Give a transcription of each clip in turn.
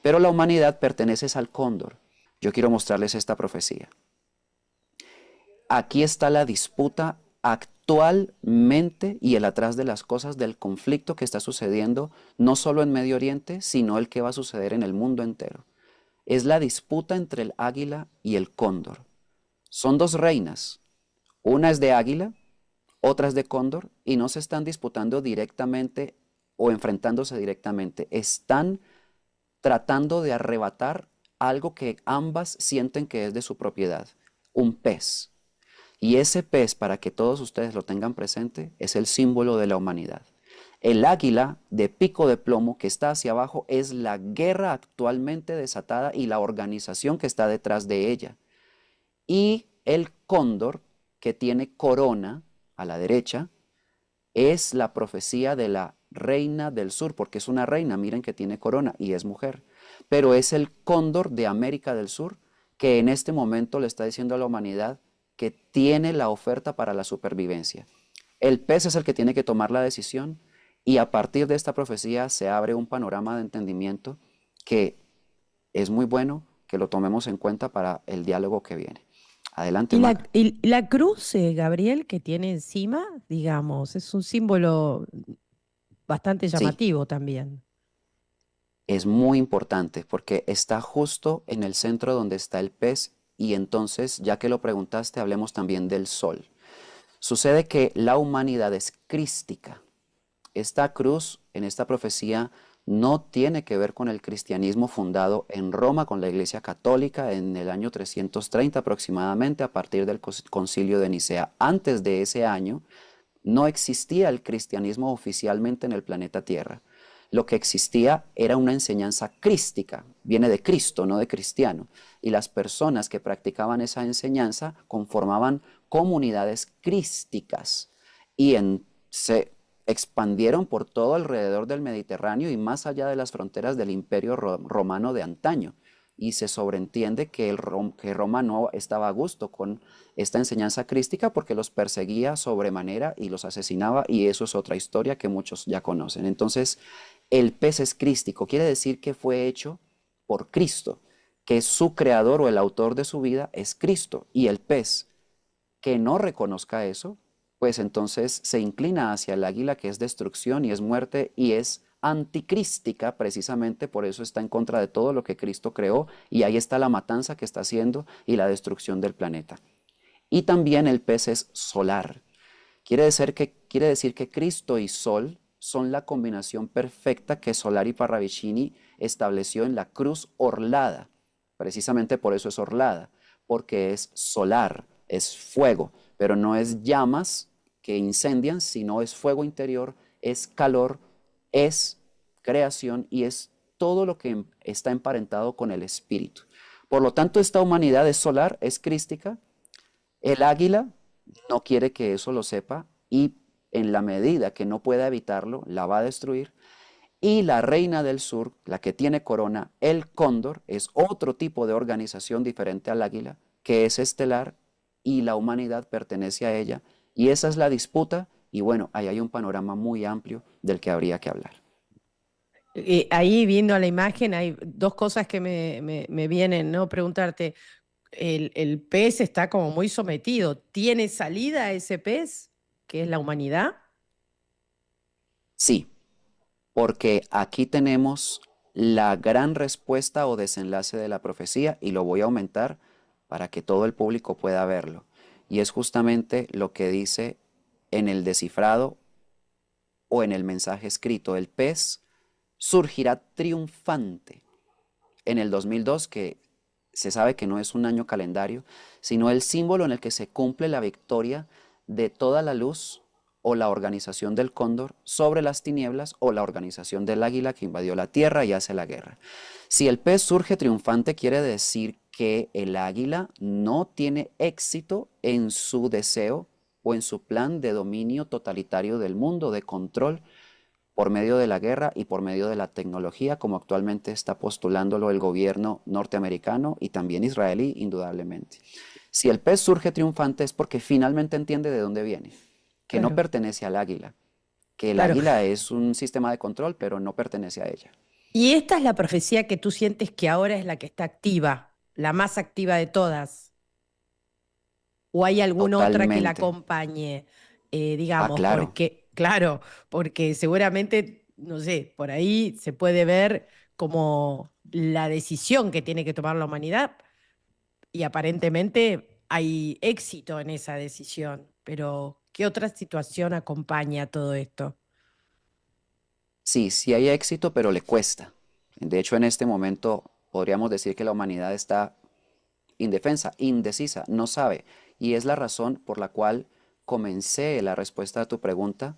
Pero la humanidad pertenece al cóndor. Yo quiero mostrarles esta profecía. Aquí está la disputa actualmente y el atrás de las cosas del conflicto que está sucediendo no solo en Medio Oriente, sino el que va a suceder en el mundo entero. Es la disputa entre el águila y el cóndor. Son dos reinas. Una es de águila, otra es de cóndor, y no se están disputando directamente o enfrentándose directamente. Están tratando de arrebatar algo que ambas sienten que es de su propiedad, un pez. Y ese pez, para que todos ustedes lo tengan presente, es el símbolo de la humanidad. El águila de pico de plomo que está hacia abajo es la guerra actualmente desatada y la organización que está detrás de ella. Y el cóndor, que tiene corona a la derecha, es la profecía de la reina del sur, porque es una reina, miren que tiene corona y es mujer. Pero es el cóndor de América del Sur que en este momento le está diciendo a la humanidad que tiene la oferta para la supervivencia. El pez es el que tiene que tomar la decisión y a partir de esta profecía se abre un panorama de entendimiento que es muy bueno que lo tomemos en cuenta para el diálogo que viene. Adelante, Mara. Y la cruz, Gabriel, que tiene encima, digamos, es un símbolo bastante Sí, llamativo también. es muy importante porque está justo en el centro donde está el pez y entonces, ya que lo preguntaste, hablemos también del sol. Sucede que la humanidad es crística. Esta cruz en esta profecía no tiene que ver con el cristianismo fundado en Roma, con la Iglesia Católica en el año 330 aproximadamente, a partir del Concilio de Nicea. Antes de ese año no existía el cristianismo oficialmente en el planeta Tierra. Lo que existía era una enseñanza crística, viene de Cristo, no de cristiano, y las personas que practicaban esa enseñanza conformaban comunidades crísticas y se expandieron por todo alrededor del Mediterráneo y más allá de las fronteras del Imperio Romano de antaño. Y se sobreentiende que Roma no estaba a gusto con esta enseñanza crística porque los perseguía sobremanera y los asesinaba, y eso es otra historia que muchos ya conocen. Entonces, el pez es crístico, quiere decir que fue hecho por Cristo, que su creador o el autor de su vida es Cristo, y el pez que no reconozca eso, pues entonces se inclina hacia el águila, que es destrucción y es muerte y es anticrística, precisamente por eso está en contra de todo lo que Cristo creó, y ahí está la matanza que está haciendo y la destrucción del planeta. Y también el pez es solar. Quiere decir que Cristo y Sol son la combinación perfecta que Solari Parravicini estableció en la cruz orlada. Precisamente por eso es orlada, porque es solar, es fuego, pero no es llamas que incendian, sino es fuego interior, es calor, es creación y es todo lo que está emparentado con el espíritu. Por lo tanto, esta humanidad es solar, es crística. El águila no quiere que eso lo sepa y en la medida que no pueda evitarlo, la va a destruir. Y la reina del sur, la que tiene corona, el cóndor, es otro tipo de organización diferente al águila, que es estelar y la humanidad pertenece a ella. Y esa es la disputa y bueno, ahí hay un panorama muy amplio del que habría que hablar. Ahí viendo la imagen hay dos cosas que me vienen, ¿no? Preguntarte, el pez está como muy sometido. ¿Tiene salida ese pez, que es la humanidad? Sí, porque aquí tenemos la gran respuesta o desenlace de la profecía y lo voy a aumentar para que todo el público pueda verlo. Y es justamente lo que dice en el descifrado o en el mensaje escrito. El pez surgirá triunfante en el 2002, que se sabe que no es un año calendario, sino el símbolo en el que se cumple la victoria de toda la luz o la organización del cóndor sobre las tinieblas o la organización del águila que invadió la tierra y hace la guerra. Si el pez surge triunfante, quiere decir que el águila no tiene éxito en su deseo o en su plan de dominio totalitario del mundo, de control por medio de la guerra y por medio de la tecnología, como actualmente está postulándolo el gobierno norteamericano y también israelí, indudablemente. Si el pez surge triunfante es porque finalmente entiende de dónde viene, que no Claro, pertenece al águila, que el claro. águila es un sistema de control, pero no pertenece a ella. Y esta es la profecía que tú sientes que ahora es la que está activa, la más activa de todas. ¿O hay alguna otra que la Totalmente. acompañe? Ah, Digamos, claro. porque, claro, porque seguramente, no sé, por ahí se puede ver como la decisión que tiene que tomar la humanidad y aparentemente hay éxito en esa decisión. Pero, ¿qué otra situación acompaña todo esto? Sí, sí hay éxito, pero le cuesta. De hecho, en este momento podríamos decir que la humanidad está indefensa, indecisa, no sabe. Y es la razón por la cual comencé la respuesta a tu pregunta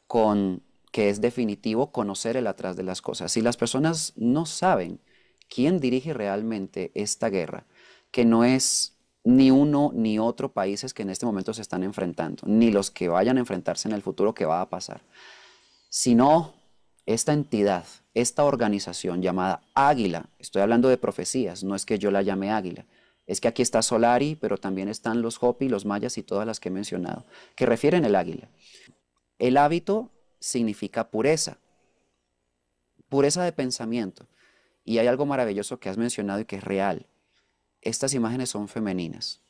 con que es definitivo conocer el atrás de las cosas. Si las personas no saben quién dirige realmente esta guerra, que no es ni uno ni otro países que en este momento se están enfrentando, ni los que vayan a enfrentarse en el futuro que va a pasar, sino esta entidad, esta organización llamada Águila, estoy hablando de profecías, no es que yo la llame Águila, es que aquí está Solari, pero también están los Hopi, los mayas y todas las que he mencionado, que refieren el águila. El hábito significa pureza, pureza de pensamiento. Y hay algo maravilloso que has mencionado y que es real. Estas imágenes son femeninas.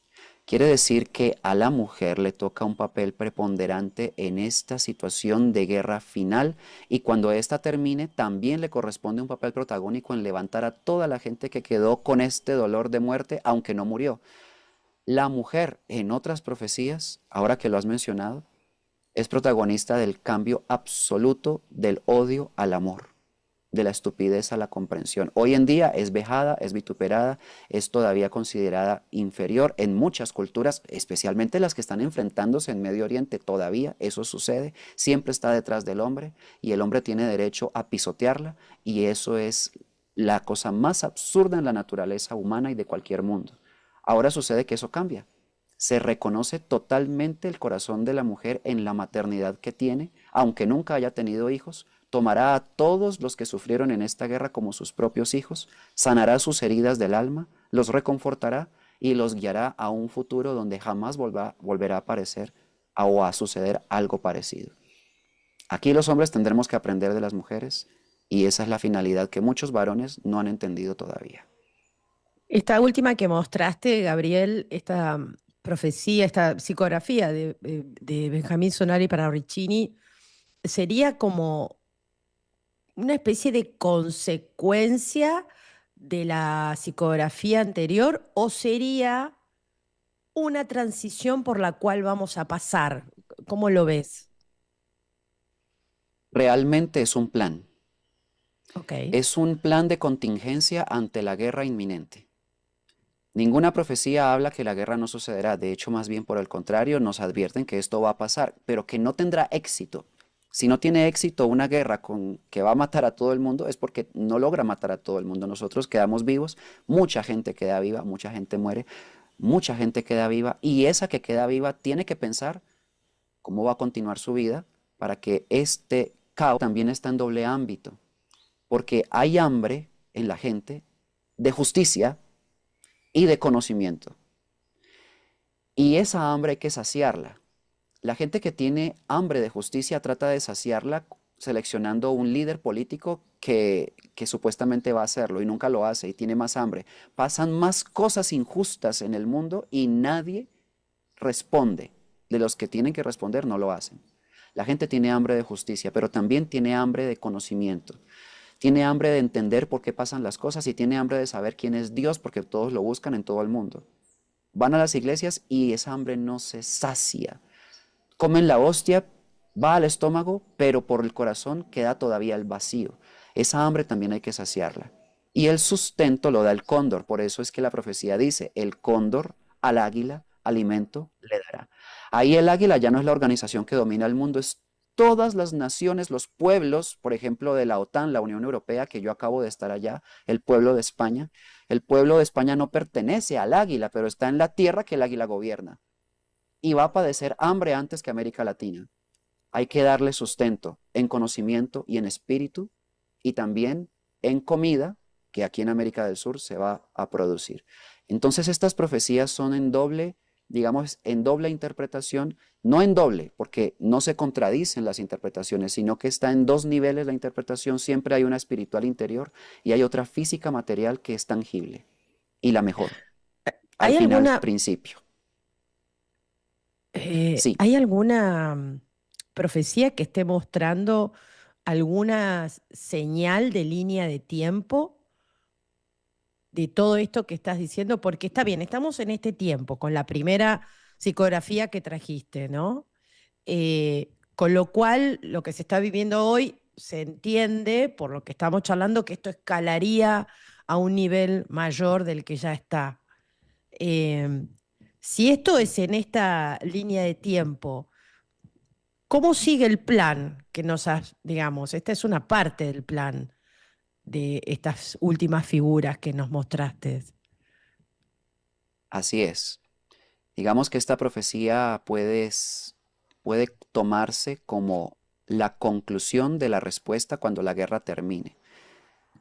Quiere decir que a la mujer le toca un papel preponderante en esta situación de guerra final y cuando esta termine también le corresponde un papel protagónico en levantar a toda la gente que quedó con este dolor de muerte aunque no murió. La mujer en otras profecías, ahora que lo has mencionado, es protagonista del cambio absoluto del odio al amor, de la estupidez a la comprensión. Hoy en día es vejada, es vituperada, es todavía considerada inferior en muchas culturas, especialmente las que están enfrentándose en Medio Oriente. Todavía eso sucede, siempre está detrás del hombre y el hombre tiene derecho a pisotearla y eso es la cosa más absurda en la naturaleza humana y de cualquier mundo. Ahora sucede que eso cambia. Se reconoce totalmente el corazón de la mujer en la maternidad que tiene, aunque nunca haya tenido hijos, tomará a todos los que sufrieron en esta guerra como sus propios hijos, sanará sus heridas del alma, los reconfortará y los guiará a un futuro donde jamás volverá a aparecer o a suceder algo parecido. Aquí los hombres tendremos que aprender de las mujeres y esa es la finalidad que muchos varones no han entendido todavía. Esta última que mostraste, Gabriel, esta profecía, esta psicografía de Benjamín Sonari para Riccini, sería como una especie de consecuencia de la psicografía anterior o sería una transición por la cual vamos a pasar. ¿Cómo lo ves? Realmente es un plan. Ok. Es un plan de contingencia ante la guerra inminente. Ninguna profecía habla que la guerra no sucederá, de hecho más bien por el contrario nos advierten que esto va a pasar, pero que no tendrá éxito. Si no tiene éxito una guerra que va a matar a todo el mundo es porque no logra matar a todo el mundo. Nosotros quedamos vivos, mucha gente queda viva, mucha gente muere, mucha gente queda viva y esa que queda viva tiene que pensar cómo va a continuar su vida para que este caos también está en doble ámbito, porque hay hambre en la gente de justicia y de conocimiento. Y esa hambre hay que saciarla. La gente que tiene hambre de justicia trata de saciarla seleccionando un líder político que supuestamente va a hacerlo y nunca lo hace y tiene más hambre. Pasan más cosas injustas en el mundo y nadie responde. De los que tienen que responder no lo hacen. La gente tiene hambre de justicia, pero también tiene hambre de conocimiento. Tiene hambre de entender por qué pasan las cosas y tiene hambre de saber quién es Dios porque todos lo buscan en todo el mundo. Van a las iglesias y esa hambre no se sacia. Comen la hostia, va al estómago, pero por el corazón queda todavía el vacío. Esa hambre también hay que saciarla. Y el sustento lo da el cóndor. Por eso es que la profecía dice, el cóndor al águila alimento le dará. Ahí el águila ya no es la organización que domina el mundo, es todas las naciones, los pueblos, por ejemplo, de la OTAN, la Unión Europea, que yo acabo de estar allá, el pueblo de España. El pueblo de España no pertenece al águila, pero está en la tierra que el águila gobierna y va a padecer hambre antes que América Latina. Hay que darle sustento en conocimiento y en espíritu y también en comida que aquí en América del Sur se va a producir. Entonces estas profecías son en doble digamos, en doble interpretación, no en doble, porque no se contradicen las interpretaciones, sino que está en dos niveles la interpretación, siempre hay una espiritual interior y hay otra física material que es tangible y la mejor, al ¿Hay final, alguna, principio. Sí, ¿hay alguna profecía que esté mostrando alguna señal de línea de tiempo de todo esto que estás diciendo? Porque está bien, estamos en este tiempo con la primera psicografía que trajiste, ¿no? Con lo cual, lo que se está viviendo hoy se entiende, por lo que estamos charlando, que esto escalaría a un nivel mayor del que ya está. Eh, si esto es en esta línea de tiempo, ¿cómo sigue el plan que nos has, digamos, esta es una parte del plan de estas últimas figuras que nos mostraste? así es. Digamos que esta profecía puede tomarse como la conclusión de la respuesta cuando la guerra termine.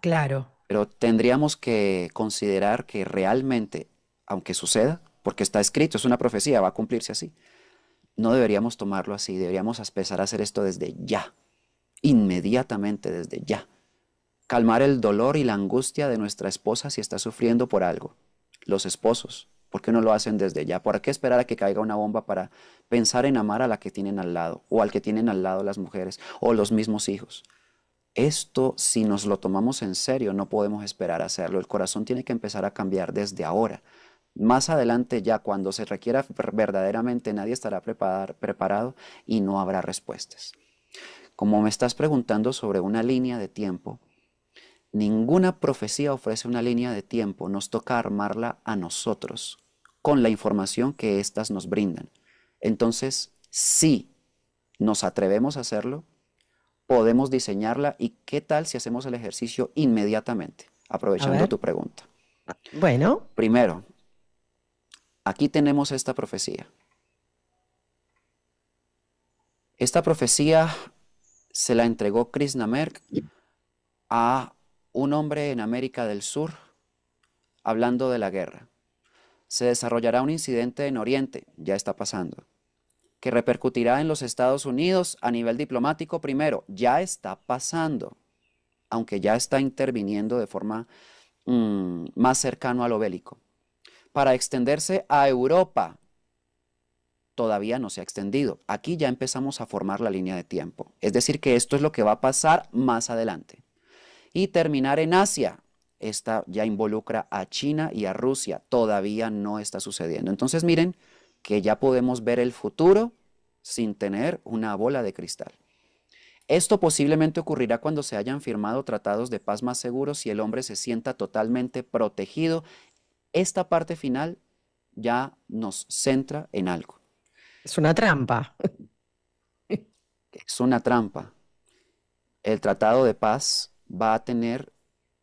Claro, Pero tendríamos que considerar que realmente, aunque suceda, porque está escrito, es una profecía, va a cumplirse así, no deberíamos tomarlo así, deberíamos empezar a hacer esto desde ya, inmediatamente desde ya. Calmar el dolor y la angustia de nuestra esposa si está sufriendo por algo. Los esposos, ¿por qué no lo hacen desde ya? ¿Por qué esperar a que caiga una bomba para pensar en amar a la que tienen al lado, o al que tienen al lado las mujeres, o los mismos hijos? Esto, si nos lo tomamos en serio, no podemos esperar a hacerlo. El corazón tiene que empezar a cambiar desde ahora. Más adelante, ya cuando se requiera verdaderamente, nadie estará preparado y no habrá respuestas. Como me estás preguntando sobre una línea de tiempo, ninguna profecía ofrece una línea de tiempo, nos toca armarla a nosotros con la información que éstas nos brindan. Entonces, si nos atrevemos a hacerlo, podemos diseñarla y qué tal si hacemos el ejercicio inmediatamente, a aprovechando ver. tu pregunta. Bueno, Primero, aquí tenemos esta profecía. Esta profecía se la entregó Krishna a un hombre en América del Sur hablando de la guerra. Se desarrollará un incidente en Oriente, ya está pasando, que repercutirá en los Estados Unidos a nivel diplomático primero, ya está pasando, aunque ya está interviniendo de forma más cercano a lo bélico. Para extenderse a Europa, todavía no se ha extendido. Aquí ya empezamos a formar la línea de tiempo. Es decir, que esto es lo que va a pasar más adelante. Y terminar en Asia. Esta ya involucra a China y a Rusia. Todavía no está sucediendo. Entonces miren que ya podemos ver el futuro sin tener una bola de cristal. Esto posiblemente ocurrirá cuando se hayan firmado tratados de paz más seguros y el hombre se sienta totalmente protegido. Esta parte final ya nos centra en algo. es una trampa. Es una trampa. El tratado de paz va a tener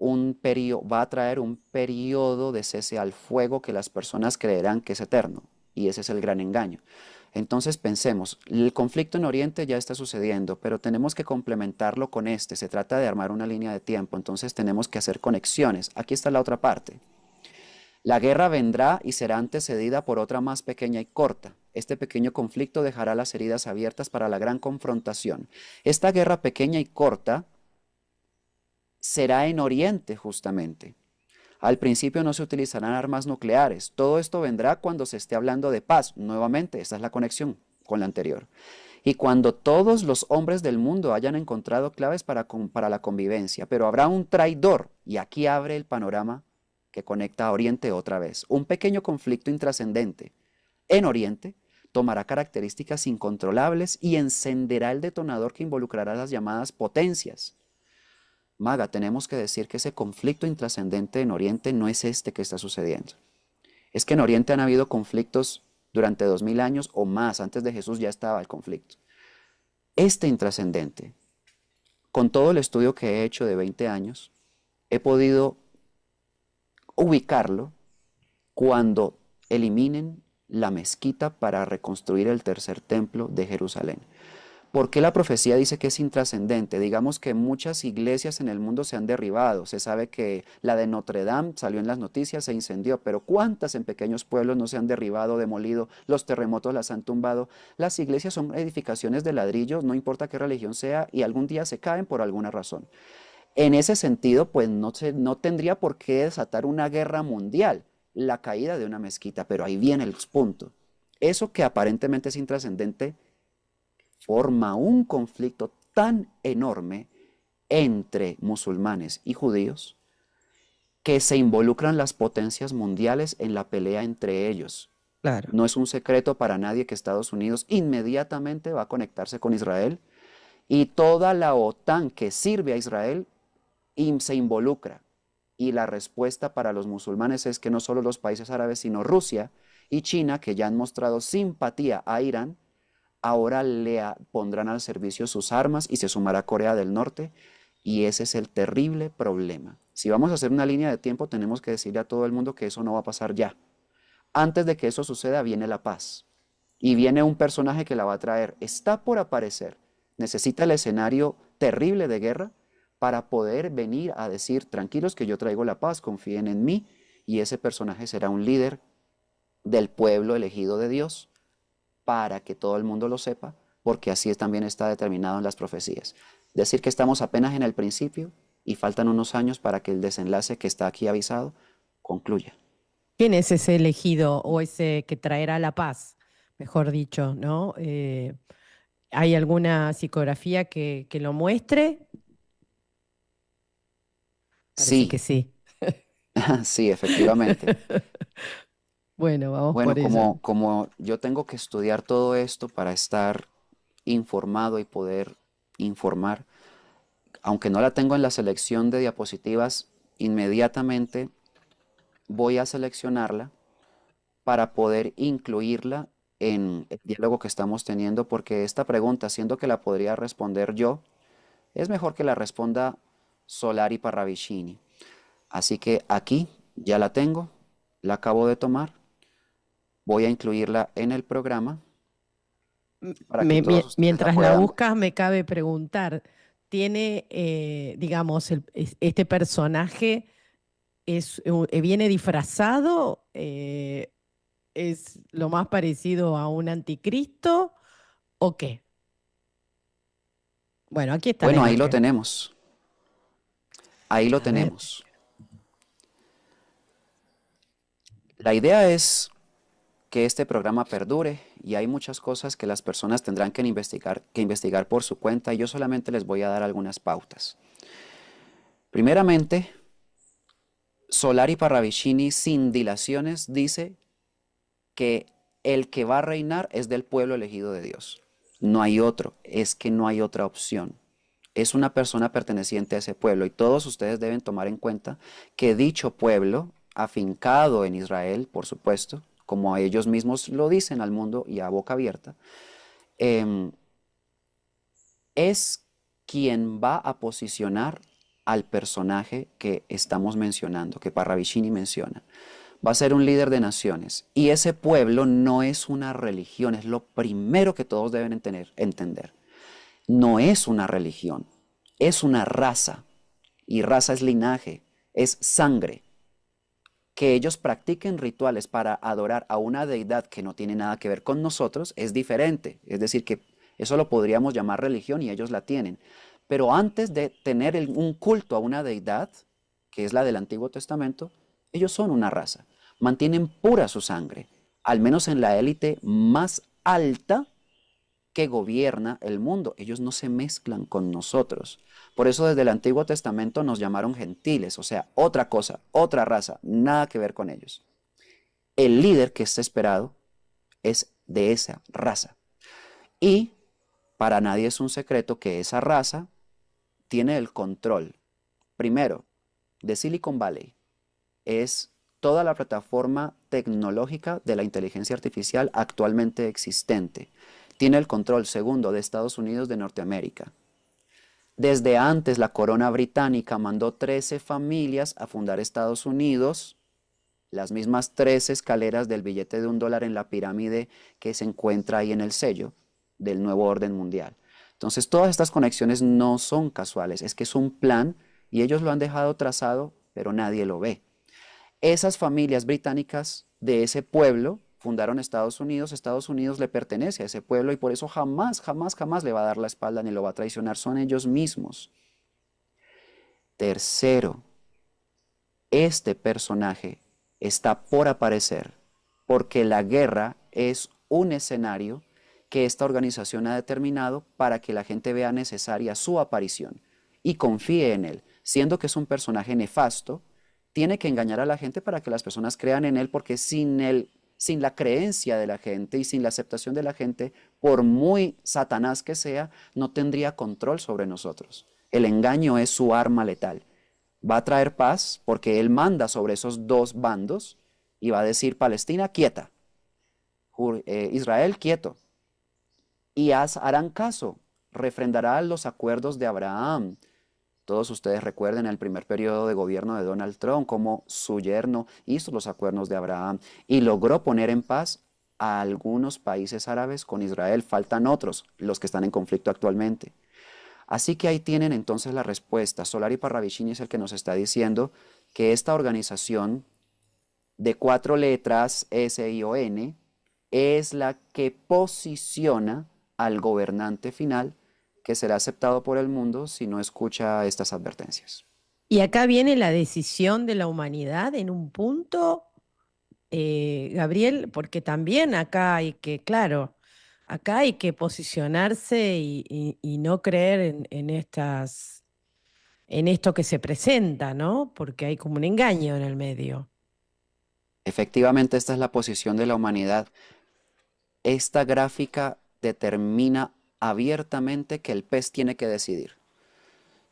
va a traer un periodo de cese al fuego que las personas creerán que es eterno. Y ese es el gran engaño. Entonces pensemos, el conflicto en Oriente ya está sucediendo, pero tenemos que complementarlo con este. Se trata de armar una línea de tiempo, entonces tenemos que hacer conexiones. Aquí está la otra parte. La guerra vendrá y será antecedida por otra más pequeña y corta. Este pequeño conflicto dejará las heridas abiertas para la gran confrontación. Esta guerra pequeña y corta será en Oriente justamente. Al principio no se utilizarán armas nucleares. Todo esto vendrá cuando se esté hablando de paz. Nuevamente, esta es la conexión con la anterior. Y cuando todos los hombres del mundo hayan encontrado claves para la convivencia. Pero habrá un traidor. Y aquí abre el panorama que conecta a Oriente otra vez. Un pequeño conflicto intrascendente en Oriente tomará características incontrolables y encenderá el detonador que involucrará las llamadas potencias. Maga, tenemos que decir que ese conflicto intrascendente en Oriente no es este que está sucediendo. Es que en Oriente han habido conflictos durante 2000 años o más. Antes de Jesús ya estaba el conflicto. Este intrascendente, con todo el estudio que he hecho de 20 años, he podido ubicarlo cuando eliminen la mezquita para reconstruir el tercer templo de Jerusalén. ¿Por qué la profecía dice que es intrascendente? Digamos que muchas iglesias en el mundo se han derribado. Se sabe que la de Notre Dame salió en las noticias, se incendió, pero ¿cuántas en pequeños pueblos no se han derribado, demolido? Los terremotos las han tumbado. Las iglesias son edificaciones de ladrillo, no importa qué religión sea, y algún día se caen por alguna razón. En ese sentido, pues no tendría por qué desatar una guerra mundial, la caída de una mezquita, pero ahí viene el punto. Eso que aparentemente es intrascendente forma un conflicto tan enorme entre musulmanes y judíos que se involucran las potencias mundiales en la pelea entre ellos. Claro. No es un secreto para nadie que Estados Unidos inmediatamente va a conectarse con Israel y toda la OTAN que sirve a Israel se involucra. Y la respuesta para los musulmanes es que no solo los países árabes, sino Rusia y China, que ya han mostrado simpatía a Irán, ahora pondrán al servicio sus armas y se sumará Corea del Norte. Y ese es el terrible problema. Si vamos a hacer una línea de tiempo, tenemos que decirle a todo el mundo que eso no va a pasar ya. Antes de que eso suceda, viene la paz. Y viene un personaje que la va a traer. Está por aparecer. Necesita el escenario terrible de guerra para poder venir a decir, tranquilos que yo traigo la paz, confíen en mí. Y ese personaje será un líder del pueblo elegido de Dios para que todo el mundo lo sepa, porque así también está determinado en las profecías. Decir que estamos apenas en el principio y faltan unos años para que el desenlace que está aquí avisado concluya. ¿Quién es ese elegido o ese que traerá la paz? Mejor dicho, ¿no? ¿Hay alguna psicografía que lo muestre? Parece Sí, que sí. sí, efectivamente. Bueno, vamos Bueno, por ella. como yo tengo que estudiar todo esto para estar informado y poder informar, aunque no la tengo en la selección de diapositivas, inmediatamente voy a seleccionarla para poder incluirla en el diálogo que estamos teniendo, porque esta pregunta, siendo que la podría responder yo, es mejor que la responda Solari Parravicini. Así que aquí ya la tengo, la acabo de tomar, voy a incluirla en el programa para que todos ustedes la Mientras la puedan ver. buscas, me cabe preguntar, ¿tiene, digamos, este personaje viene disfrazado? ¿Es lo más parecido a un anticristo o qué? Bueno, aquí está la Bueno, ahí lo imagen. tenemos, ahí lo A ver. tenemos. La idea es que este programa perdure y hay muchas cosas que las personas tendrán que investigar por su cuenta y yo solamente les voy a dar algunas pautas. Primeramente, Solari Parravicini sin dilaciones dice que el que va a reinar es del pueblo elegido de Dios. No hay otro, es que no hay otra opción. Es una persona perteneciente a ese pueblo y todos ustedes deben tomar en cuenta que dicho pueblo, afincado en Israel, por supuesto, como ellos mismos lo dicen al mundo y a boca abierta, em, es quien va a posicionar al personaje que estamos mencionando, que Parravicini menciona. Va a ser un líder de naciones. Y ese pueblo no es una religión, es lo primero que todos deben entender. No es una religión, es una raza. Y raza es linaje, es sangre. Que ellos practiquen rituales para adorar a una deidad que no tiene nada que ver con nosotros es diferente. Es decir, que eso lo podríamos llamar religión y ellos la tienen. Pero antes de tener un culto a una deidad, que es la del Antiguo Testamento, ellos son una raza. Mantienen pura su sangre, al menos en la élite más alta que gobierna el mundo. Ellos no se mezclan con nosotros. Por eso desde el Antiguo Testamento nos llamaron gentiles, o sea, otra cosa, otra raza, nada que ver con ellos. El líder que está esperado es de esa raza. Y para nadie es un secreto que esa raza tiene el control, primero, de Silicon Valley. Es toda la plataforma tecnológica de la inteligencia artificial actualmente existente. Tiene el control, segundo, de Estados Unidos de Norteamérica. Desde antes la corona británica mandó 13 familias a fundar Estados Unidos, las mismas 13 escaleras del billete de $1 en la pirámide que se encuentra ahí en el sello del nuevo orden mundial. Entonces, todas estas conexiones no son casuales, es que es un plan y ellos lo han dejado trazado, pero nadie lo ve. Esas familias británicas de ese pueblo fundaron Estados Unidos le pertenece a ese pueblo y por eso jamás, jamás, jamás le va a dar la espalda ni lo va a traicionar, son ellos mismos. Tercero, este personaje está por aparecer porque la guerra es un escenario que esta organización ha determinado para que la gente vea necesaria su aparición y confíe en él, siendo que es un personaje nefasto, tiene que engañar a la gente para que las personas crean en él, porque sin la creencia de la gente y sin la aceptación de la gente, por muy Satanás que sea, no tendría control sobre nosotros. El engaño es su arma letal. Va a traer paz porque él manda sobre esos dos bandos y va a decir Palestina quieta, Israel quieto, y harán caso, refrendará los acuerdos de Abraham. Todos ustedes recuerden el primer periodo de gobierno de Donald Trump, cómo su yerno hizo los acuerdos de Abraham y logró poner en paz a algunos países árabes con Israel. Faltan otros, los que están en conflicto actualmente. Así que ahí tienen entonces la respuesta. Solari Parravicini es el que nos está diciendo que esta organización de 4 letras, S-I-O-N, es la que posiciona al gobernante final que será aceptado por el mundo si no escucha estas advertencias. Y acá viene la decisión de la humanidad en un punto, Gabriel, porque también acá hay que, claro, acá hay que posicionarse y no creer en esto que se presenta, ¿no? Porque hay como un engaño en el medio. Efectivamente, esta es la posición de la humanidad. Esta gráfica determina abiertamente que el pez tiene que decidir.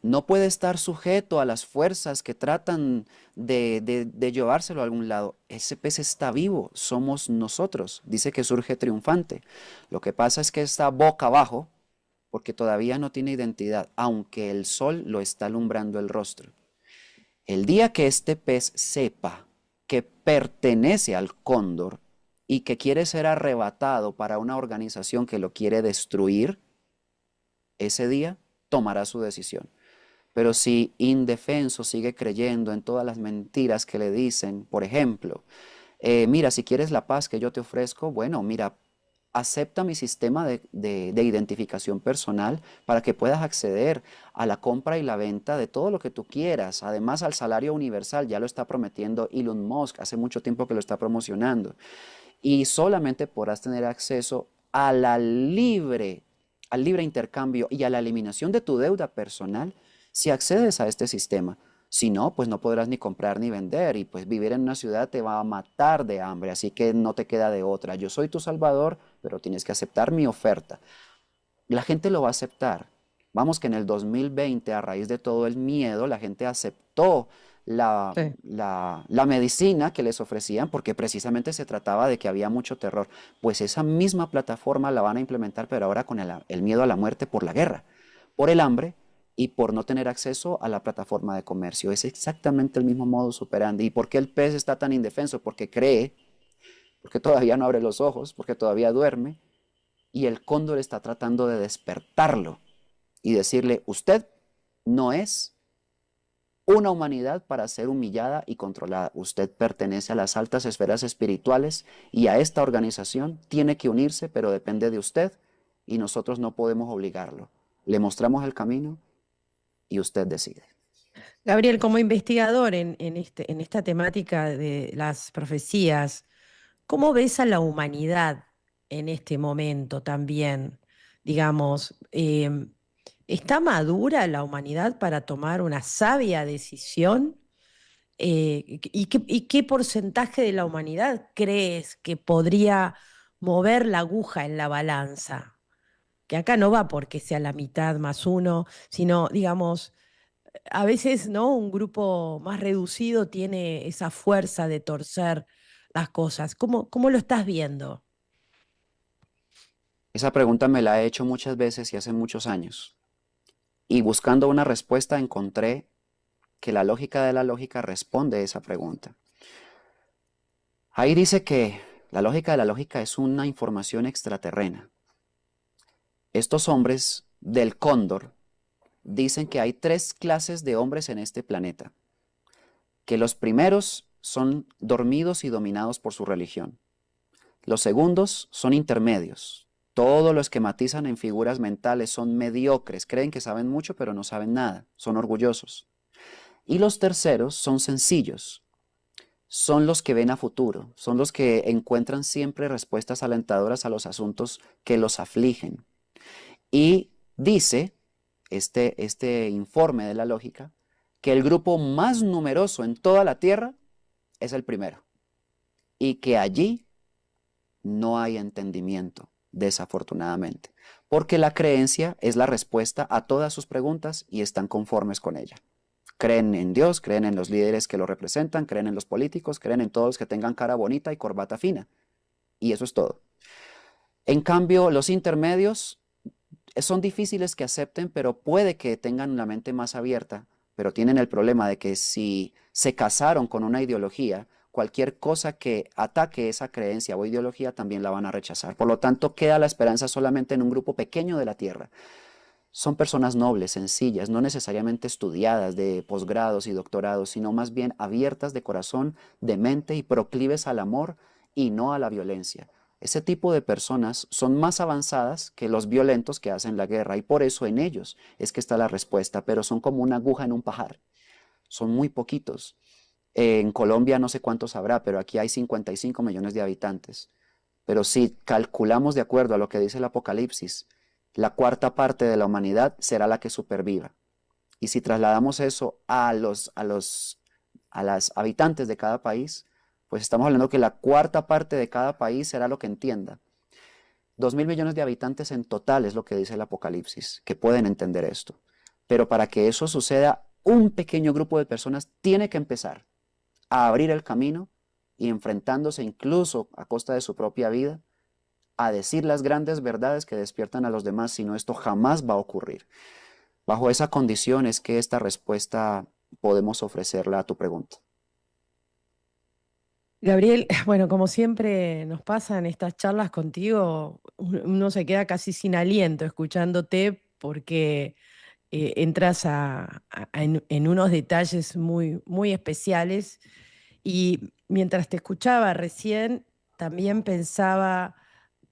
No puede estar sujeto a las fuerzas que tratan de llevárselo a algún lado. Ese pez está vivo, somos nosotros. Dice que surge triunfante. Lo que pasa es que está boca abajo porque todavía no tiene identidad, aunque el sol lo está alumbrando el rostro. El día que este pez sepa que pertenece al cóndor y que quiere ser arrebatado para una organización que lo quiere destruir, ese día tomará su decisión. Pero si indefenso sigue creyendo en todas las mentiras que le dicen, por ejemplo, mira, si quieres la paz que yo te ofrezco, bueno, mira, acepta mi sistema de identificación personal para que puedas acceder a la compra y la venta de todo lo que tú quieras. Además, al salario universal, ya lo está prometiendo Elon Musk, hace mucho tiempo que lo está promocionando. Y solamente podrás tener acceso a al libre intercambio y a la eliminación de tu deuda personal si accedes a este sistema. Si no, pues no podrás ni comprar ni vender y pues vivir en una ciudad te va a matar de hambre, así que no te queda de otra. Yo soy tu salvador, pero tienes que aceptar mi oferta. La gente lo va a aceptar. Vamos que en el 2020, a raíz de todo el miedo, la gente aceptó Sí. la medicina que les ofrecían porque precisamente se trataba de que había mucho terror. Pues esa misma plataforma la van a implementar, pero ahora con el miedo a la muerte por la guerra, por el hambre y por no tener acceso a la plataforma de comercio. Es exactamente el mismo modus operandi. ¿Y por qué el pez está tan indefenso? Porque cree, porque todavía no abre los ojos, porque todavía duerme, y el cóndor está tratando de despertarlo y decirle, usted no es una humanidad para ser humillada y controlada. Usted pertenece a las altas esferas espirituales y a esta organización tiene que unirse, pero depende de usted y nosotros no podemos obligarlo. Le mostramos el camino y usted decide. Gabriel, como investigador en esta temática de las profecías, ¿cómo ves a la humanidad en este momento también? Digamos, ¿está madura la humanidad para tomar una sabia decisión? ¿Y qué porcentaje de la humanidad crees que podría mover la aguja en la balanza? Que acá no va porque sea la mitad más uno, sino, digamos, a veces, ¿no? Un grupo más reducido tiene esa fuerza de torcer las cosas. ¿Cómo lo estás viendo? Esa pregunta me la he hecho muchas veces y hace muchos años. Y buscando una respuesta encontré que la lógica de la lógica responde esa pregunta. Ahí dice que la lógica de la lógica es una información extraterrena. Estos hombres del cóndor, dicen que hay tres clases de hombres en este planeta, que los primeros son dormidos y dominados por su religión. Los segundos son intermedios. Todo lo esquematizan en figuras mentales, son mediocres, creen que saben mucho pero no saben nada, son orgullosos. Y los terceros son sencillos, son los que ven a futuro, son los que encuentran siempre respuestas alentadoras a los asuntos que los afligen. Y dice este informe de la lógica que el grupo más numeroso en toda la Tierra es el primero y que allí no hay entendimiento, desafortunadamente, porque la creencia es la respuesta a todas sus preguntas y están conformes con ella. Creen en Dios, creen en los líderes que lo representan, creen en los políticos, creen en todos los que tengan cara bonita y corbata fina. Y eso es todo. En cambio, los intermedios son difíciles que acepten, pero puede que tengan la mente más abierta, pero tienen el problema de que si se casaron con una ideología, cualquier cosa que ataque esa creencia o ideología también la van a rechazar. Por lo tanto, queda la esperanza solamente en un grupo pequeño de la Tierra. Son personas nobles, sencillas, no necesariamente estudiadas de posgrados y doctorados, sino más bien abiertas de corazón, de mente y proclives al amor y no a la violencia. Ese tipo de personas son más avanzadas que los violentos que hacen la guerra y por eso en ellos es que está la respuesta, pero son como una aguja en un pajar. Son muy poquitos. En Colombia no sé cuántos habrá, pero aquí hay 55 millones de habitantes. Pero si calculamos de acuerdo a lo que dice el Apocalipsis, la cuarta parte de la humanidad será la que superviva. Y si trasladamos eso a las habitantes de cada país, pues estamos hablando que la cuarta parte de cada país será lo que entienda. 2.000 millones de habitantes en total es lo que dice el Apocalipsis, que pueden entender esto. Pero para que eso suceda, un pequeño grupo de personas tiene que empezar a abrir el camino y enfrentándose incluso a costa de su propia vida, a decir las grandes verdades que despiertan a los demás, si no esto jamás va a ocurrir. Bajo esa condición es que esta respuesta podemos ofrecerla a tu pregunta. Gabriel, bueno, como siempre nos pasa en estas charlas contigo, uno se queda casi sin aliento escuchándote porque entras en unos detalles muy, muy especiales y mientras te escuchaba recién, también pensaba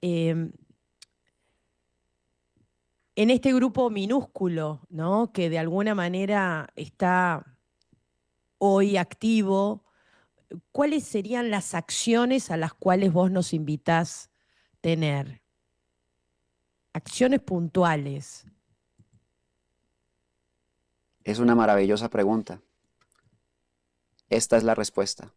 em, en este grupo minúsculo, ¿no? Que de alguna manera está hoy activo. ¿Cuáles serían las acciones a las cuales vos nos invitás tener? Acciones puntuales. Es una maravillosa pregunta. Esta es la respuesta.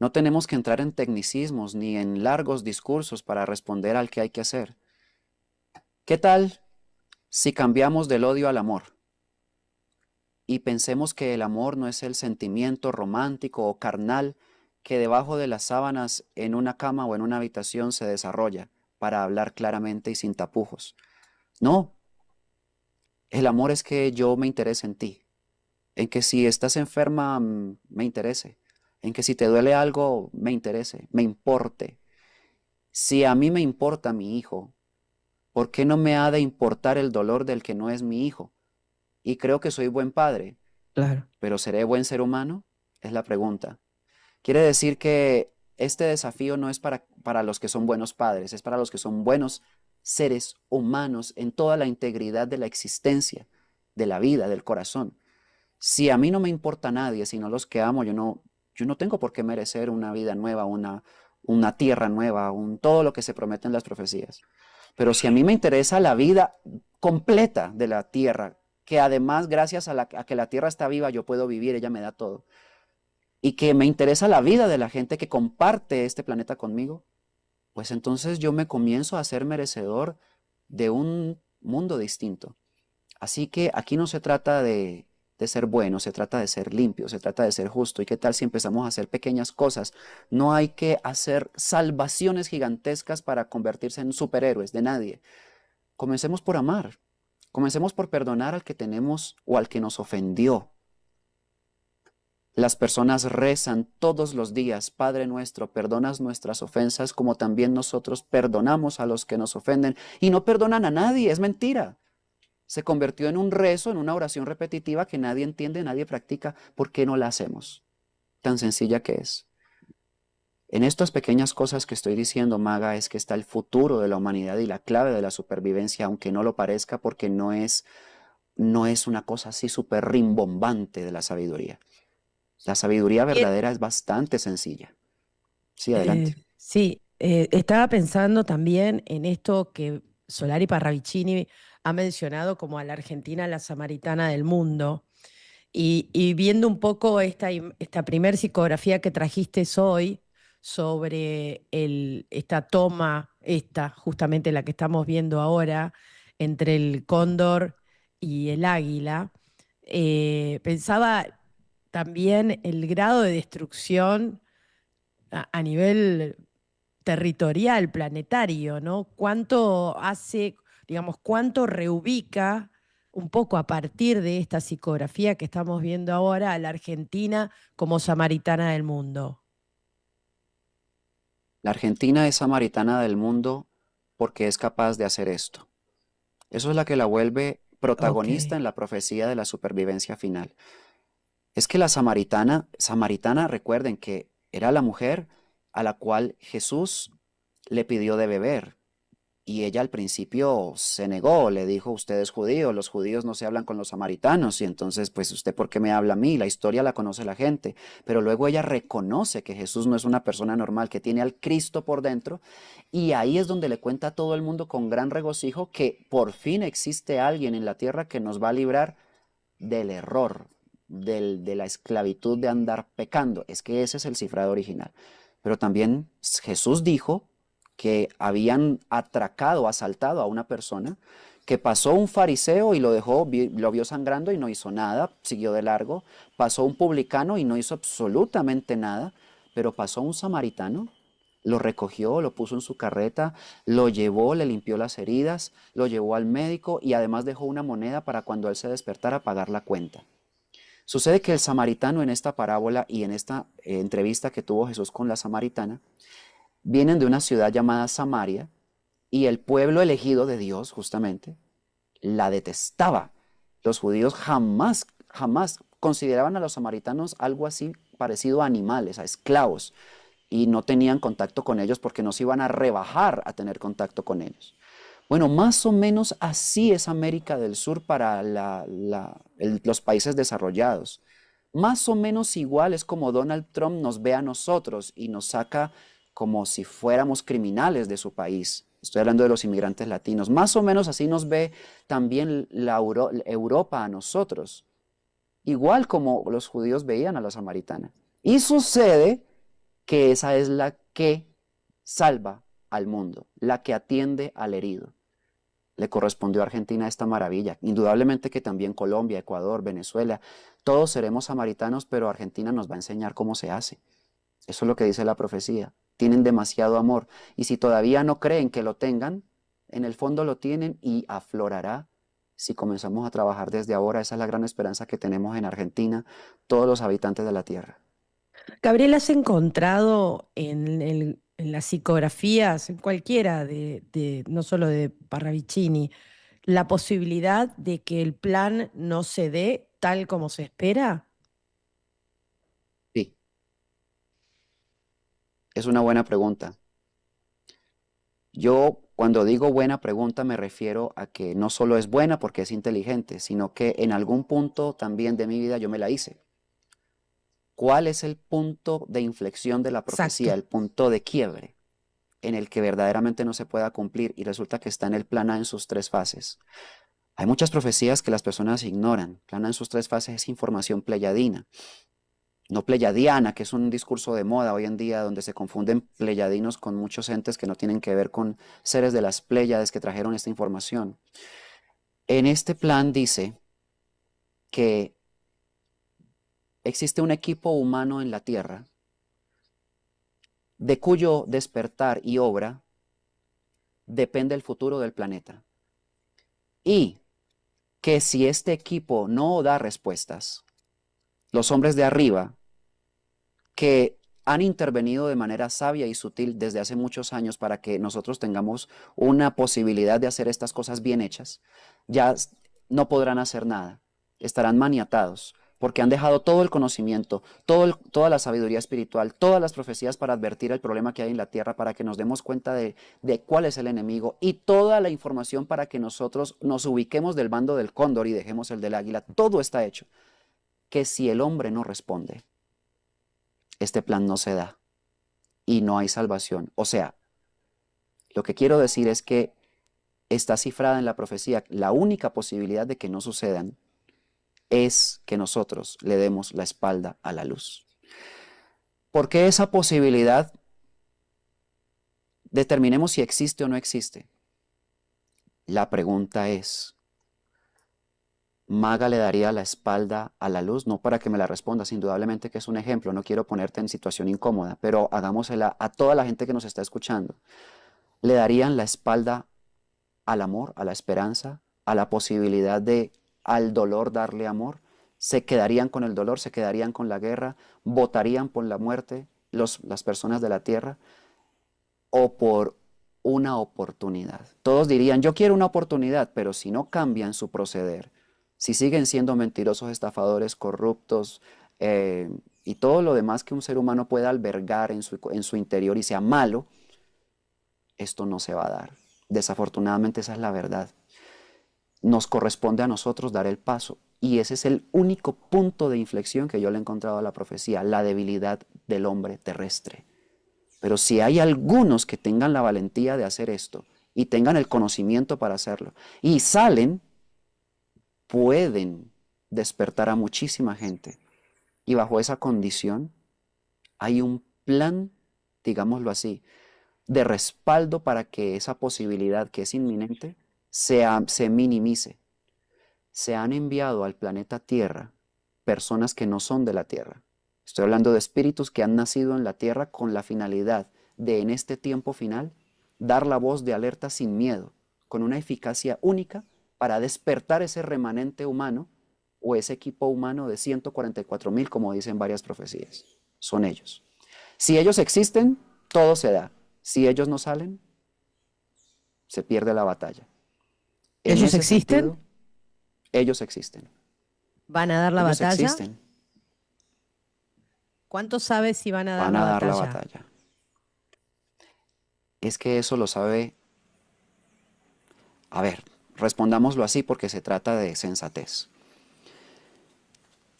No tenemos que entrar en tecnicismos ni en largos discursos para responder al que hay que hacer. ¿Qué tal si cambiamos del odio al amor y pensemos que el amor no es el sentimiento romántico o carnal que debajo de las sábanas en una cama o en una habitación se desarrolla para hablar claramente y sin tapujos? No, el amor es que yo me interese en ti, en que si estás enferma me interese, en que si te duele algo me interese, me importe. Si a mí me importa mi hijo, ¿por qué no me ha de importar el dolor del que no es mi hijo? Y creo que soy buen padre, Claro. pero ¿seré buen ser humano? Es la pregunta. Quiere decir que este desafío no es para los que son buenos padres, es para los que son buenos seres humanos en toda la integridad de la existencia, de la vida, del corazón. Si a mí no me importa nadie, sino los que amo, yo no tengo por qué merecer una vida nueva, una tierra nueva, todo lo que se promete en las profecías. Pero si a mí me interesa la vida completa de la tierra, que además gracias a que la tierra está viva yo puedo vivir, ella me da todo, y que me interesa la vida de la gente que comparte este planeta conmigo, pues entonces yo me comienzo a ser merecedor de un mundo distinto. Así que aquí no se trata de ser bueno, se trata de ser limpio, se trata de ser justo. ¿Y qué tal si empezamos a hacer pequeñas cosas? No hay que hacer salvaciones gigantescas para convertirse en superhéroes de nadie. Comencemos por amar, comencemos por perdonar al que tenemos o al que nos ofendió. Las personas rezan todos los días, Padre nuestro, perdonas nuestras ofensas como también nosotros perdonamos a los que nos ofenden y no perdonan a nadie, es mentira. Se convirtió en un rezo, en una oración repetitiva que nadie entiende, nadie practica. ¿Por qué no la hacemos? Tan sencilla que es. En estas pequeñas cosas que estoy diciendo, Maga, es que está el futuro de la humanidad y la clave de la supervivencia, aunque no lo parezca, porque no es una cosa así súper rimbombante de la sabiduría. La sabiduría Bien, verdadera es bastante sencilla. Sí, adelante. sí, estaba pensando también en esto que Solari Parravicini ha mencionado como a la Argentina la samaritana del mundo. Y viendo un poco esta primer psicografía que trajiste hoy sobre esta toma, esta justamente la que estamos viendo ahora, entre el cóndor y el águila, pensaba también el grado de destrucción a nivel territorial, planetario, ¿no? ¿Cuánto hace, digamos, cuánto reubica un poco a partir de esta psicografía que estamos viendo ahora a la Argentina como samaritana del mundo? La Argentina es samaritana del mundo porque es capaz de hacer esto. Eso es la que la vuelve Ok, protagonista en la profecía de la supervivencia final. Es que la samaritana, recuerden que era la mujer a la cual Jesús le pidió de beber. Y ella al principio se negó, le dijo, usted es judío, los judíos no se hablan con los samaritanos, y entonces, pues, ¿usted por qué me habla a mí? La historia la conoce la gente, pero luego ella reconoce que Jesús no es una persona normal, que tiene al Cristo por dentro, y ahí es donde le cuenta a todo el mundo con gran regocijo que por fin existe alguien en la tierra que nos va a librar del error, de la esclavitud de andar pecando. Es que ese es el cifrado original. Pero también Jesús dijo que habían atracado, asaltado a una persona, que pasó un fariseo y lo dejó, lo vio sangrando y no hizo nada, siguió de largo. Pasó un publicano y no hizo absolutamente nada, pero pasó un samaritano, lo recogió, lo puso en su carreta, lo llevó, le limpió las heridas, lo llevó al médico y además dejó una moneda para cuando él se despertara pagar la cuenta. Sucede que el samaritano en esta parábola y en esta entrevista que tuvo Jesús con la samaritana, vienen de una ciudad llamada Samaria y el pueblo elegido de Dios, justamente, la detestaba. Los judíos jamás, jamás consideraban a los samaritanos algo así parecido a animales, a esclavos, y no tenían contacto con ellos porque nos iban a rebajar a tener contacto con ellos. Bueno, más o menos así es América del Sur para los países desarrollados. Más o menos igual es como Donald Trump nos ve a nosotros y nos saca como si fuéramos criminales de su país. Estoy hablando de los inmigrantes latinos. Más o menos así nos ve también Europa a nosotros. Igual como los judíos veían a la samaritana. Y sucede que esa es la que salva al mundo, la que atiende al herido. Le correspondió a Argentina esta maravilla. Indudablemente que también Colombia, Ecuador, Venezuela, todos seremos samaritanos, pero Argentina nos va a enseñar cómo se hace. Eso es lo que dice la profecía. Tienen demasiado amor y si todavía no creen que lo tengan, en el fondo lo tienen y aflorará si comenzamos a trabajar desde ahora. Esa es la gran esperanza que tenemos en Argentina, todos los habitantes de la tierra. Gabriel, ¿has encontrado en las psicografías, en cualquiera no solo de Parravicini, la posibilidad de que el plan no se dé tal como se espera? Sí, es una buena pregunta. Yo cuando digo buena pregunta me refiero a que no solo es buena porque es inteligente, sino que en algún punto también de mi vida yo me la hice. ¿Cuál es el punto de inflexión de la profecía, Exacto. el punto de quiebre en el que verdaderamente no se pueda cumplir y resulta que está en el plan A en sus tres fases? Hay muchas profecías que las personas ignoran. Plan A en sus tres fases es información pleyadina, no pleyadiana, que es un discurso de moda hoy en día donde se confunden pleyadinos con muchos entes que no tienen que ver con seres de las Pléyades que trajeron esta información. En este plan dice que existe un equipo humano en la Tierra de cuyo despertar y obra depende el futuro del planeta. Y que si este equipo no da respuestas, los hombres de arriba, que han intervenido de manera sabia y sutil desde hace muchos años para que nosotros tengamos una posibilidad de hacer estas cosas bien hechas, ya no podrán hacer nada, estarán maniatados, porque han dejado todo el conocimiento, toda la sabiduría espiritual, todas las profecías para advertir el problema que hay en la tierra, para que nos demos cuenta de cuál es el enemigo y toda la información para que nosotros nos ubiquemos del bando del cóndor y dejemos el del águila. Todo está hecho. Que si el hombre no responde, este plan no se da y no hay salvación. O sea, lo que quiero decir es que está cifrada en la profecía la única posibilidad de que no sucedan es que nosotros le demos la espalda a la luz. ¿Por qué esa posibilidad? Determinemos si existe o no existe. La pregunta es, ¿Maga le daría la espalda a la luz? No para que me la respondas, indudablemente que es un ejemplo, no quiero ponerte en situación incómoda, pero hagámosela a toda la gente que nos está escuchando. ¿Le darían la espalda al amor, a la esperanza, a la posibilidad de al dolor darle amor? ¿Se quedarían con el dolor? ¿Se quedarían con la guerra? ¿Votarían por la muerte las personas de la tierra? ¿O por una oportunidad? Todos dirían, yo quiero una oportunidad, pero si no cambian su proceder, si siguen siendo mentirosos, estafadores, corruptos, y todo lo demás que un ser humano pueda albergar en su interior y sea malo, esto no se va a dar. Desafortunadamente esa es la verdad. Nos corresponde a nosotros dar el paso. Y ese es el único punto de inflexión que yo le he encontrado a la profecía, la debilidad del hombre terrestre. Pero si hay algunos que tengan la valentía de hacer esto y tengan el conocimiento para hacerlo y salen, pueden despertar a muchísima gente. Y bajo esa condición hay un plan, digámoslo así, de respaldo para que esa posibilidad que es inminente se minimice. Se han enviado al planeta Tierra personas que no son de la Tierra. Estoy hablando de espíritus que han nacido en la Tierra con la finalidad de, en este tiempo final, dar la voz de alerta sin miedo, con una eficacia única para despertar ese remanente humano o ese equipo humano de 144,000, como dicen varias profecías. Son ellos. Si ellos existen, todo se da. Si ellos no salen, se pierde la batalla. En ¿Ellos ese existen? sentido, ellos existen. ¿Van a dar la Ellos batalla? existen. ¿Cuánto sabes si van a dar Van la a dar la batalla? batalla. Es que eso lo sabe. A ver, respondámoslo así porque se trata de sensatez.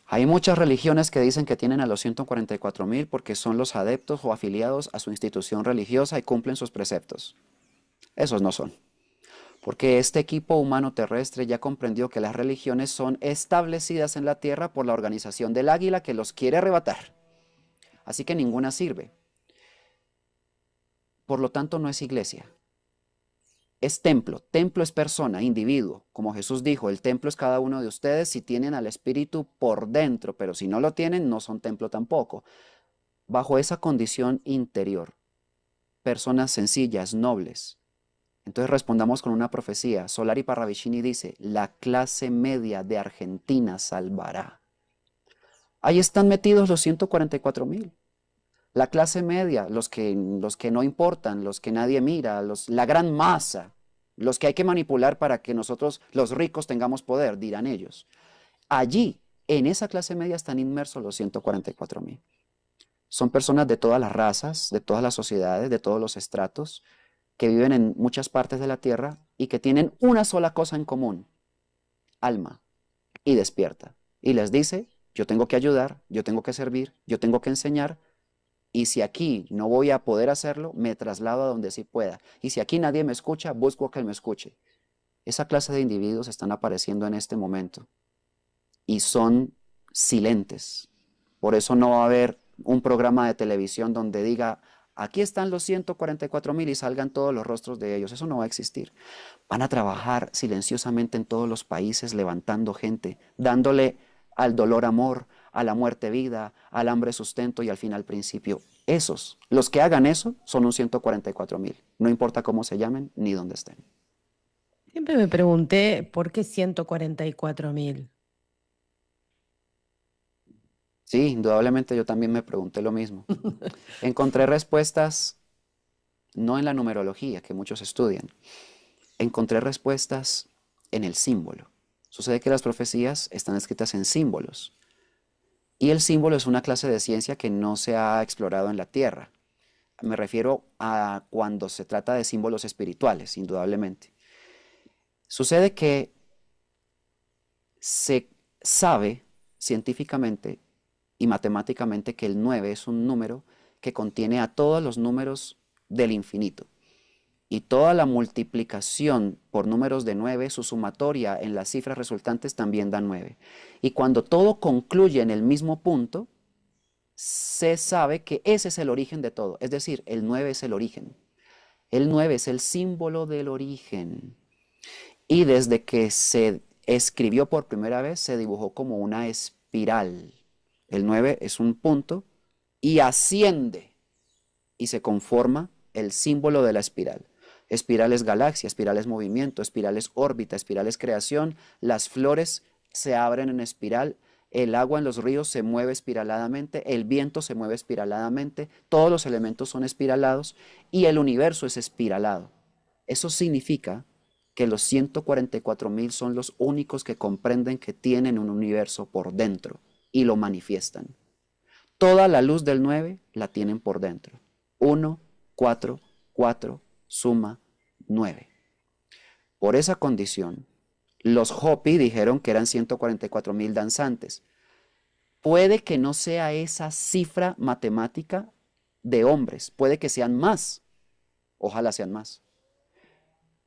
Hay muchas religiones que dicen que tienen a los 144,000 porque son los adeptos o afiliados a su institución religiosa y cumplen sus preceptos. Esos no son. Porque este equipo humano terrestre ya comprendió que las religiones son establecidas en la tierra por la organización del águila que los quiere arrebatar. Así que ninguna sirve. Por lo tanto, no es iglesia. Es templo. Templo es persona, individuo. Como Jesús dijo, el templo es cada uno de ustedes si tienen al Espíritu por dentro, pero si no lo tienen, no son templo tampoco. Bajo esa condición interior, personas sencillas, nobles. Entonces respondamos con una profecía. Solari Parravicini dice, la clase media de Argentina salvará. Ahí están metidos los 144,000. La clase media, los que no importan, los que nadie mira, la gran masa, los que hay que manipular para que nosotros, los ricos, tengamos poder, dirán ellos. Allí, en esa clase media, están inmersos los 144,000. Son personas de todas las razas, de todas las sociedades, de todos los estratos, que viven en muchas partes de la tierra y que tienen una sola cosa en común, alma, y despierta. Y les dice, yo tengo que ayudar, yo tengo que servir, yo tengo que enseñar, y si aquí no voy a poder hacerlo, me traslado a donde sí pueda. Y si aquí nadie me escucha, busco que él me escuche. Esa clase de individuos están apareciendo en este momento y son silentes. Por eso no va a haber un programa de televisión donde diga, aquí están los 144,000 y salgan todos los rostros de ellos. Eso no va a existir. Van a trabajar silenciosamente en todos los países, levantando gente, dándole al dolor amor, a la muerte vida, al hambre sustento y al final principio. Esos, los que hagan eso, son un 144,000. No importa cómo se llamen ni dónde estén. Siempre me pregunté por qué 144,000. Sí, indudablemente yo también me pregunté lo mismo. Encontré respuestas no en la numerología que muchos estudian. Encontré respuestas en el símbolo. Sucede que las profecías están escritas en símbolos. Y el símbolo es una clase de ciencia que no se ha explorado en la Tierra. Me refiero a cuando se trata de símbolos espirituales, indudablemente. Sucede que se sabe científicamente y matemáticamente que el 9 es un número que contiene a todos los números del infinito. Y toda la multiplicación por números de 9, su sumatoria en las cifras resultantes también da 9. Y cuando todo concluye en el mismo punto, se sabe que ese es el origen de todo. Es decir, el 9 es el origen. El 9 es el símbolo del origen. Y desde que se escribió por primera vez, se dibujó como una espiral. El 9 es un punto y asciende y se conforma el símbolo de la espiral. Espiral es galaxia, espiral es movimiento, espiral es órbita, espiral es creación. Las flores se abren en espiral, el agua en los ríos se mueve espiraladamente, el viento se mueve espiraladamente, todos los elementos son espiralados y el universo es espiralado. Eso significa que los 144.000 son los únicos que comprenden que tienen un universo por dentro y lo manifiestan. Toda la luz del 9 la tienen por dentro. 1, 4, 4, suma 9. Por esa condición, los Hopi dijeron que eran 144.000 danzantes. Puede que no sea esa cifra matemática de hombres, puede que sean más, ojalá sean más.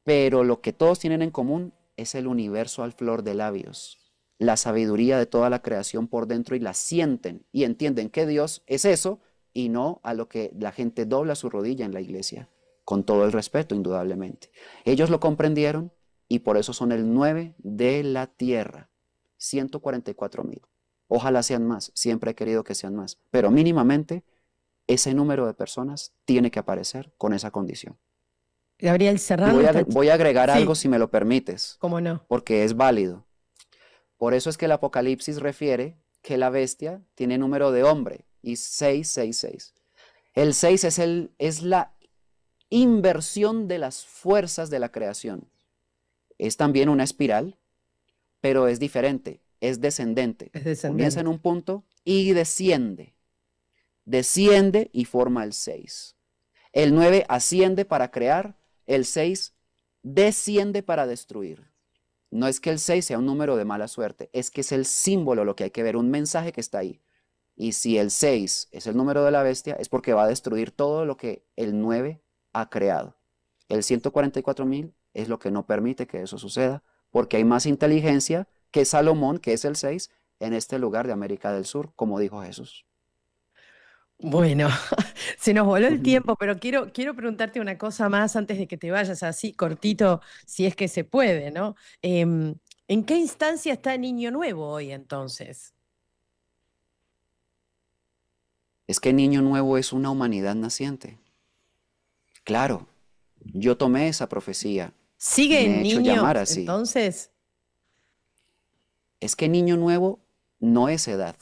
Pero lo que todos tienen en común es el universo al flor de labios, la sabiduría de toda la creación por dentro y la sienten y entienden que Dios es eso y no a lo que la gente dobla su rodilla en la iglesia, con todo el respeto, indudablemente. Ellos lo comprendieron y por eso son el 9 de la tierra, 144.000. Ojalá sean más, siempre he querido que sean más, pero mínimamente ese número de personas tiene que aparecer con esa condición. Gabriel, Y cerrando esta... voy a agregar algo Sí, si me lo permites, cómo no. porque es válido. Por eso es que el Apocalipsis refiere que la bestia tiene número de hombre y 666. El 6 es la inversión de las fuerzas de la creación. Es también una espiral, pero es diferente, es descendente. Es Comienza en descendente. un punto y desciende. Desciende y forma el 6. El 9 asciende para crear, el 6 desciende para destruir. No es que el 6 sea un número de mala suerte, es que es el símbolo lo que hay que ver, un mensaje que está ahí. Y si el 6 es el número de la bestia, es porque va a destruir todo lo que el 9 ha creado. El 144.000 es lo que no permite que eso suceda, porque hay más inteligencia que Salomón, que es el 6, en este lugar de América del Sur, como dijo Jesús. Bueno, se nos voló el tiempo, pero quiero preguntarte una cosa más antes de que te vayas así cortito, si es que se puede, ¿no? ¿En qué instancia está Niño Nuevo hoy entonces? Es que Niño Nuevo es una humanidad naciente. Claro, yo tomé esa profecía y ¿Sigue me en he hecho llamar niños así. entonces? Es que Niño Nuevo no es edad.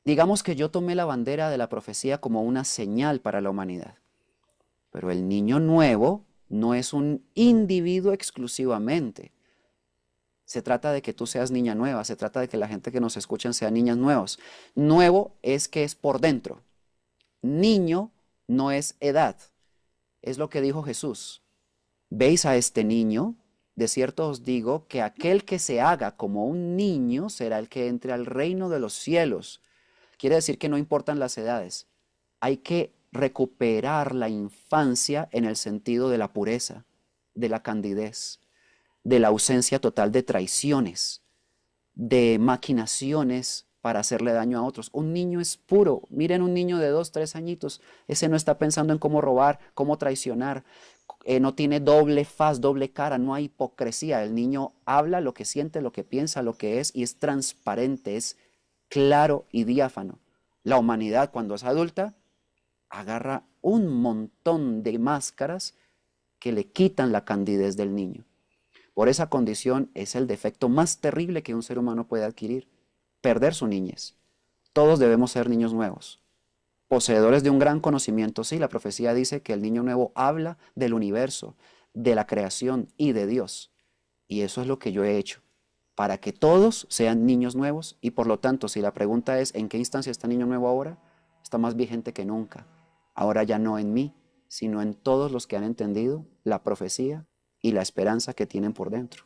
Digamos que yo tomé la bandera de la profecía como una señal para la humanidad. Pero el niño nuevo no es un individuo exclusivamente. Se trata de que tú seas niña nueva, se trata de que la gente que nos escuchen sean niñas nuevas. Nuevo es que es por dentro. Niño no es edad. Es lo que dijo Jesús. ¿Veis a este niño? De cierto os digo que aquel que se haga como un niño será el que entre al reino de los cielos. Quiere decir que no importan las edades. Hay que recuperar la infancia en el sentido de la pureza, de la candidez, de la ausencia total de traiciones, de maquinaciones para hacerle daño a otros. Un niño es puro. Miren un niño de 2, 3 añitos. Ese no está pensando en cómo robar, cómo traicionar. No tiene doble faz, doble cara, no hay hipocresía. El niño habla lo que siente, lo que piensa, lo que es y es transparente, es claro y diáfano. La humanidad cuando es adulta agarra un montón de máscaras que le quitan la candidez del niño. Por esa condición es el defecto más terrible que un ser humano puede adquirir, perder su niñez. Todos debemos ser niños nuevos, poseedores de un gran conocimiento. Sí, la profecía dice que el niño nuevo habla del universo, de la creación y de Dios. Y eso es lo que yo he hecho, para que todos sean niños nuevos y por lo tanto, si la pregunta es ¿en qué instancia está niño nuevo ahora? Está más vigente que nunca. Ahora ya no en mí, sino en todos los que han entendido la profecía y la esperanza que tienen por dentro.